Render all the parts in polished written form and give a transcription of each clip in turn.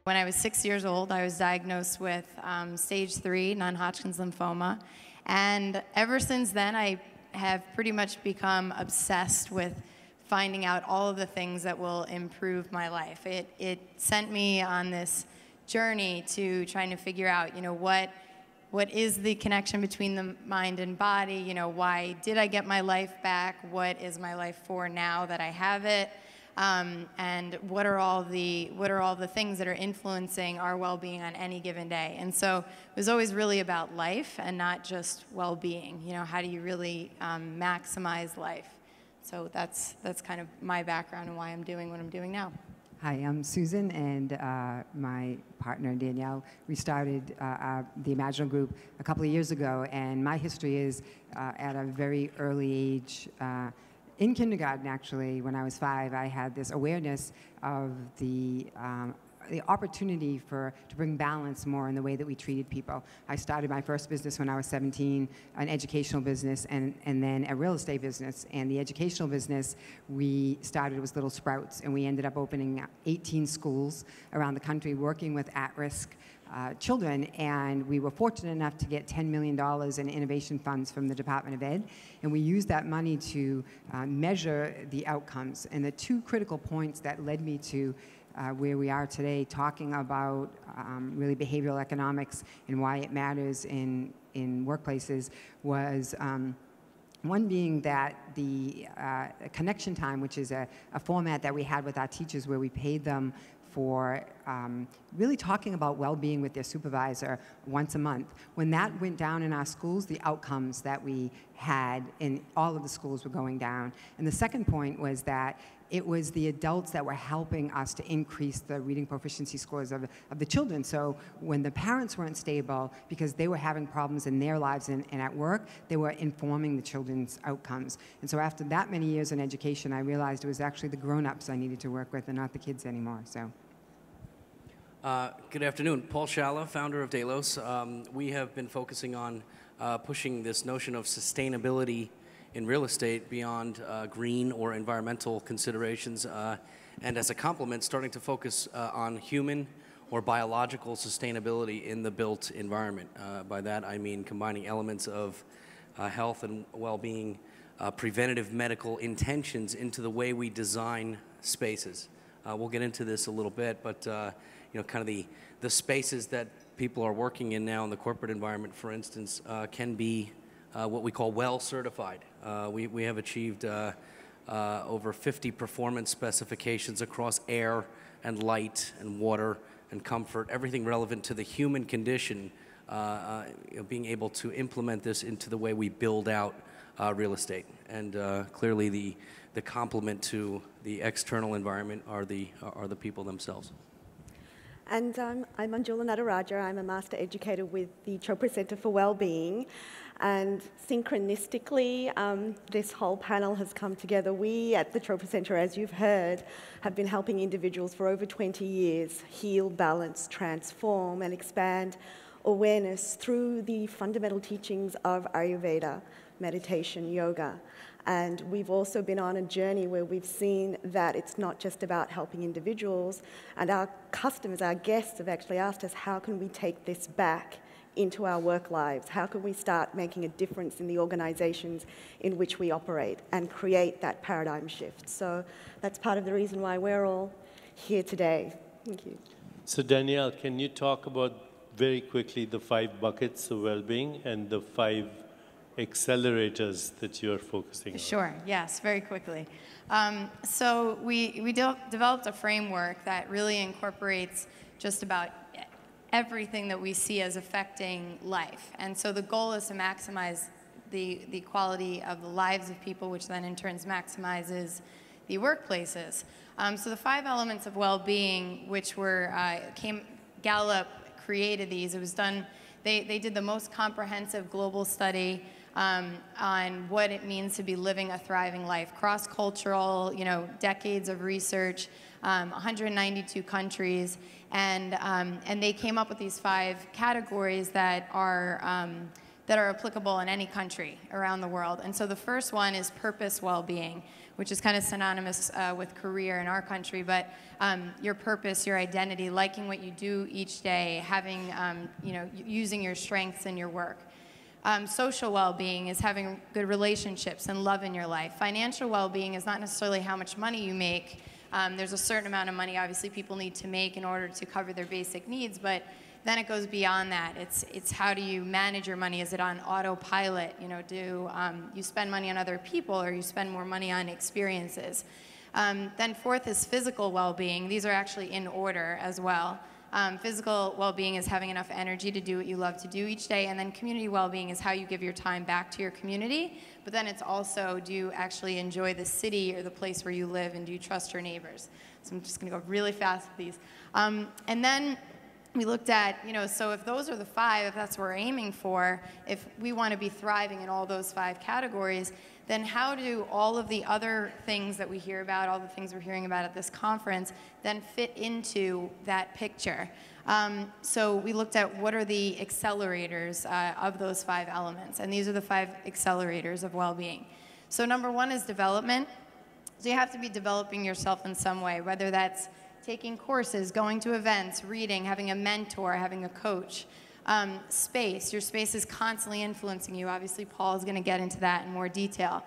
When I was 6 years old, I was diagnosed with stage 3 non-Hodgkin's lymphoma. And ever since then, I have pretty much become obsessed with finding out all of the things that will improve my life. It sent me on this journey to trying to figure out, what is the connection between the mind and body? Why did I get my life back? What is my life for now that I have it? And what are all the things that are influencing our well-being on any given day? And so it was always really about life and not just well-being. How do you really maximize life? So that's kind of my background and why I'm doing what I'm doing now. Hi, I'm Susan, and my partner Danielle. We started the Imaginal Group a couple of years ago, and my history is at a very early age. In kindergarten, actually, when I was 5, I had this awareness of the opportunity to bring balance more in the way that we treated people. I started my first business when I was 17, an educational business, and then a real estate business. And the educational business we started was Little Sprouts, and we ended up opening 18 schools around the country, working with at-risk children, and we were fortunate enough to get $10 million in innovation funds from the Department of Ed, and we used that money to measure the outcomes. And the 2 critical points that led me to where we are today, talking about really behavioral economics and why it matters in workplaces, was one being that the connection time, which is a format that we had with our teachers where we paid them for really talking about well-being with their supervisor once a month. When that went down in our schools, the outcomes that we had in all of the schools were going down. And the second point was that it was the adults that were helping us to increase the reading proficiency scores of the children. So when the parents weren't stable because they were having problems in their lives and at work, they were informing the children's outcomes. And so after that many years in education, I realized it was actually the grown-ups I needed to work with and not the kids anymore. So. Good afternoon. Paul Scialla, founder of Delos. We have been focusing on pushing this notion of sustainability in real estate beyond green or environmental considerations, and as a complement, starting to focus on human or biological sustainability in the built environment. By that I mean combining elements of health and well-being, preventative medical intentions into the way we design spaces. We'll get into this a little bit, but kind of the spaces that people are working in now in the corporate environment, for instance, can be what we call well certified. We have achieved over 50 performance specifications across air and light and water and comfort, everything relevant to the human condition, being able to implement this into the way we build out real estate. And clearly the complement to the external environment are the people themselves. And I'm Manjula Nadarajah. I'm a master educator with the Chopra Center for Wellbeing. And synchronistically, this whole panel has come together. We at the Chopra Center, as you've heard, have been helping individuals for over 20 years heal, balance, transform, and expand awareness through the fundamental teachings of Ayurveda, meditation, yoga. And we've also been on a journey where we've seen that it's not just about helping individuals, and our customers, our guests have actually asked us, how can we take this back into our work lives? How can we start making a difference in the organizations in which we operate and create that paradigm shift? So that's part of the reason why we're all here today. Thank you. So Danielle, can you talk about very quickly the 5 buckets of well-being and the 5 accelerators that you're focusing on? Sure, yes, very quickly. So we developed a framework that really incorporates just about everything that we see as affecting life. And so the goal is to maximize the quality of the lives of people, which then in turn maximizes the workplaces. So the 5 elements of well-being, which were, Gallup created these. It was done, they did the most comprehensive global study on what it means to be living a thriving life, cross-cultural, decades of research, 192 countries, and they came up with these 5 categories that are applicable in any country around the world. And so the first one is purpose well-being, which is kind of synonymous with career in our country, but your purpose, your identity, liking what you do each day, having, using your strengths in your work. Social well-being is having good relationships and love in your life. Financial well-being is not necessarily how much money you make. There's a certain amount of money, obviously, people need to make in order to cover their basic needs, but then it goes beyond that. It's how do you manage your money? Is it on autopilot? Do you spend money on other people, or you spend more money on experiences? Then fourth is physical well-being. These are actually in order as well. Physical well-being is having enough energy to do what you love to do each day, and then community well-being is how you give your time back to your community, but then it's also, do you actually enjoy the city or the place where you live, and do you trust your neighbors? So I'm just going to go really fast with these. And then we looked at, so if those are the 5, if that's what we're aiming for, if we want to be thriving in all those 5 categories, then how do all of the other things that we hear about, all the things we're hearing about at this conference, then fit into that picture? So we looked at what are the accelerators of those 5 elements, and these are the 5 accelerators of well-being. So number 1 is development. So you have to be developing yourself in some way, whether that's taking courses, going to events, reading, having a mentor, having a coach. Space, your space is constantly influencing you. Obviously, Paul is going to get into that in more detail.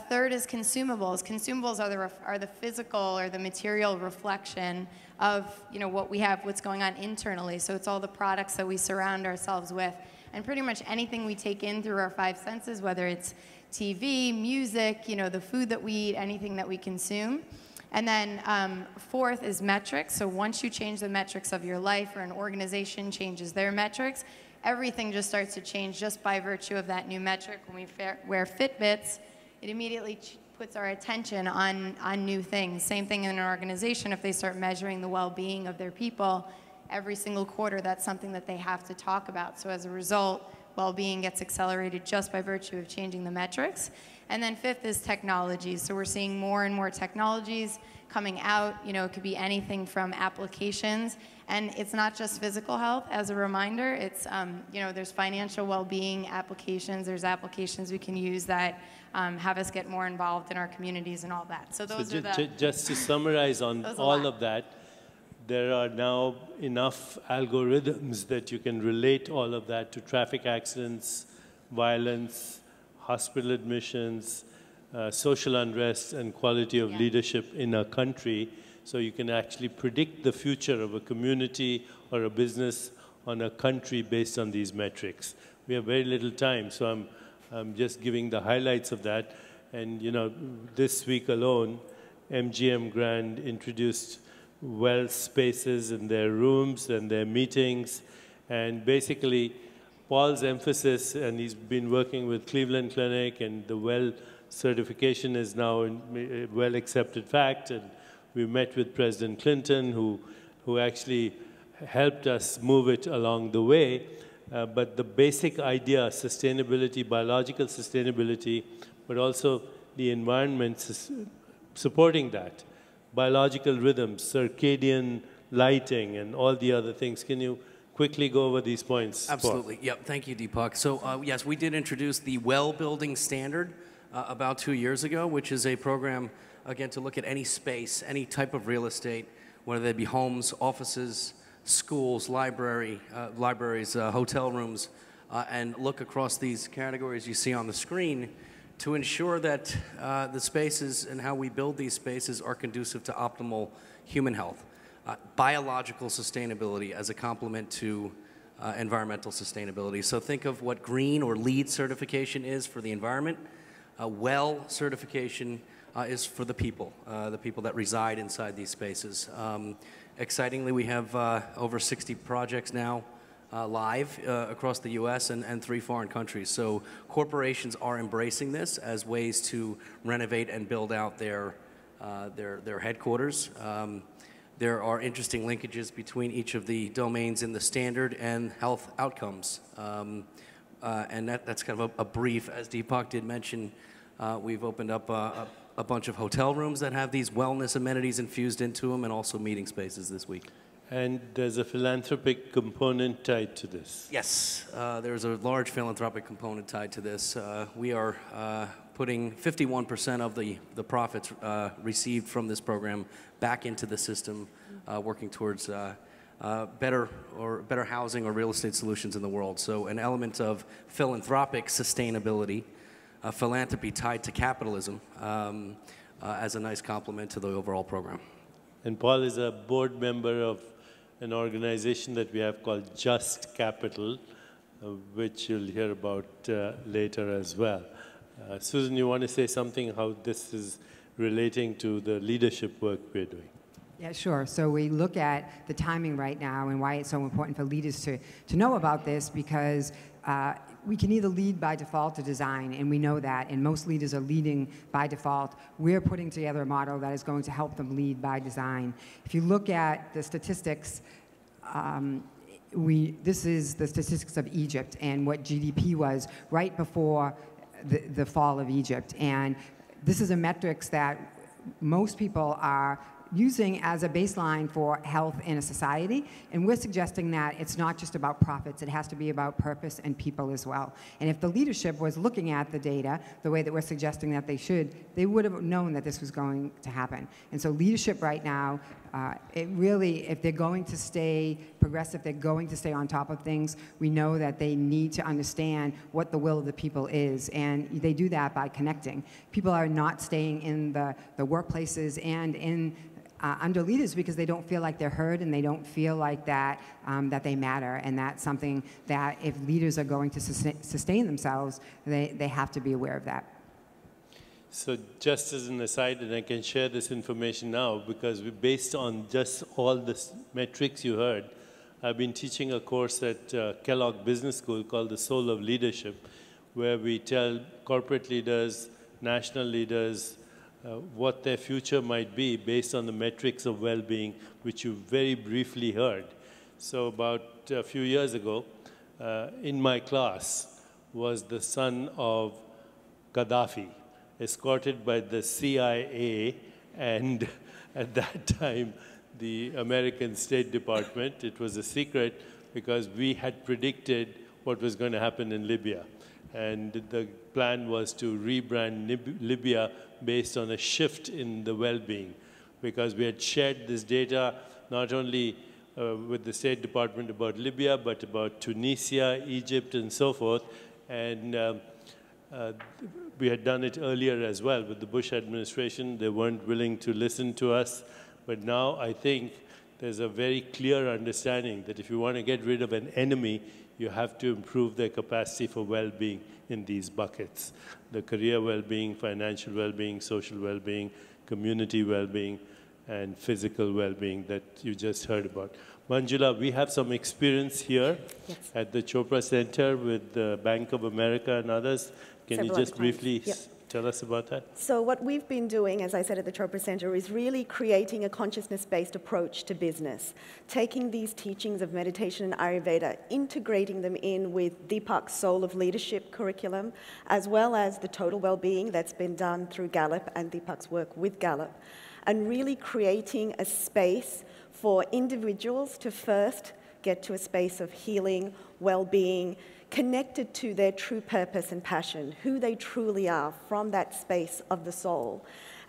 Third is consumables. Consumables are the physical or the material reflection of what we have, what's going on internally. So it's all the products that we surround ourselves with, and pretty much anything we take in through our 5 senses, whether it's TV, music, the food that we eat, anything that we consume. And then fourth is metrics. So once you change the metrics of your life, or an organization changes their metrics, everything just starts to change just by virtue of that new metric. When we wear Fitbits, it immediately puts our attention on new things. Same thing in an organization. If they start measuring the well-being of their people every single quarter, that's something that they have to talk about. So as a result, well-being gets accelerated just by virtue of changing the metrics. And then fifth is technologies. So we're seeing more and more technologies coming out. It could be anything from applications. And it's not just physical health. As a reminder, it's, there's financial well-being applications. There's applications we can use that have us get more involved in our communities and all that. So those are the... Just to summarize on all of that, there are now enough algorithms that you can relate all of that to traffic accidents, violence, hospital admissions, social unrest, and quality of leadership in a country. So you can actually predict the future of a community or a business on a country based on these metrics. We have very little time, so I'm just giving the highlights of that. And this week alone, MGM Grand introduced well spaces in their rooms and their meetings, and basically Paul's emphasis, and he's been working with Cleveland Clinic, and the well certification is now a well accepted fact, and we met with President Clinton, who actually helped us move it along the way. But the basic idea, sustainability, biological sustainability, but also the environment supporting that. Biological rhythms, circadian lighting, and all the other things. Can you quickly go over these points? Absolutely. Yep. Thank you, Deepak. So yes, we did introduce the Well Building Standard about 2 years ago, which is a program, again, to look at any space, any type of real estate, whether they be homes, offices, schools, libraries, hotel rooms, and look across these categories you see on the screen to ensure that the spaces and how we build these spaces are conducive to optimal human health. Biological sustainability as a complement to environmental sustainability. So think of what green or LEED certification is for the environment. WELL certification is for the people that reside inside these spaces. Excitingly, we have over 60 projects now live across the U.S. and 3 foreign countries. So corporations are embracing this as ways to renovate and build out their headquarters. There are interesting linkages between each of the domains in the standard and health outcomes. And that's kind of a brief. As Deepak did mention, we've opened up a bunch of hotel rooms that have these wellness amenities infused into them, and also meeting spaces this week. And there's a philanthropic component tied to this. Yes, there's a large philanthropic component tied to this. We are putting 51% of the profits received from this program back into the system, working towards better housing or real estate solutions in the world. So an element of philanthropic sustainability, philanthropy tied to capitalism, as a nice complement to the overall program. And Paul is a board member of an organization that we have called Just Capital, which you'll hear about later as well. Susan, you want to say something how this is relating to the leadership work we're doing? Yeah, sure. So we look at the timing right now and why it's so important for leaders to know about this, because we can either lead by default or design, and we know that, and most leaders are leading by default. We're putting together a model that is going to help them lead by design. If you look at the statistics, this is the statistics of Egypt and what GDP was right before the fall of Egypt. And this is a metrics that most people are using as a baseline for health in a society, and we're suggesting that it's not just about profits, it has to be about purpose and people as well. And if the leadership was looking at the data the way that we're suggesting that they should, they would have known that this was going to happen. And so leadership right now, it really, if they're going to stay progressive, they're going to stay on top of things, we know that they need to understand what the will of the people is, and they do that by connecting. People are not staying in the workplaces and in under leaders because they don't feel like they're heard and they don't feel like that that they matter, and that's something that if leaders are going to sustain themselves, they have to be aware of that. So just as an aside, and I can share this information now because based on just all the metrics you heard, I've been teaching a course at Kellogg Business School called The Soul of Leadership, where we tell corporate leaders, national leaders, what their future might be based on the metrics of well-being, which you very briefly heard. So about a few years ago, in my class was the son of Gaddafi, escorted by the CIA and at that time the American State Department. It was a secret because we had predicted what was going to happen in Libya. And the plan was to rebrand Libya based on a shift in the well-being, because we had shared this data not only with the State Department about Libya, but about Tunisia, Egypt, and so forth. And we had done it earlier as well with the Bush administration. They weren't willing to listen to us. But now I think there's a very clear understanding that if you want to get rid of an enemy, you have to improve their capacity for well-being in these buckets: the career well-being, financial well-being, social well-being, community well-being, and physical well-being that you just heard about. Manjula, we have some experience here at the Chopra Center with the Bank of America and others. Can you just briefly tell us about that? So what we've been doing, as I said, at the Chopra Center, is really creating a consciousness-based approach to business, taking these teachings of meditation and Ayurveda, integrating them in with Deepak's Soul of Leadership curriculum, as well as the total well-being that's been done through Gallup and Deepak's work with Gallup, and really creating a space for individuals to first get to a space of healing, well-being, connected to their true purpose and passion, who they truly are from that space of the soul,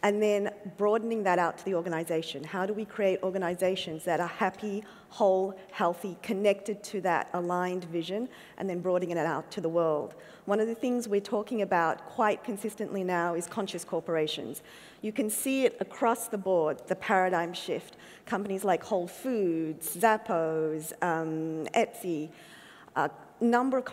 and then broadening that out to the organization. How do we create organizations that are happy, whole, healthy, connected to that aligned vision, and then broadening it out to the world? One of the things we're talking about quite consistently now is conscious corporations. You can see it across the board, the paradigm shift. Companies like Whole Foods, Zappos, Etsy, number of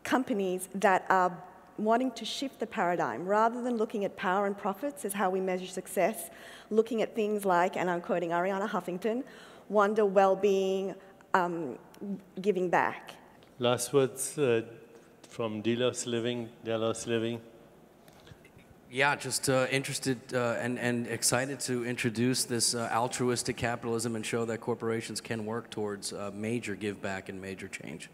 companies that are wanting to shift the paradigm. Rather than looking at power and profits as how we measure success, looking at things like, and I'm quoting Arianna Huffington, wonder, well-being, giving back. Last words from Delos Living. Yeah, just interested and excited to introduce this altruistic capitalism and show that corporations can work towards major give back and major change.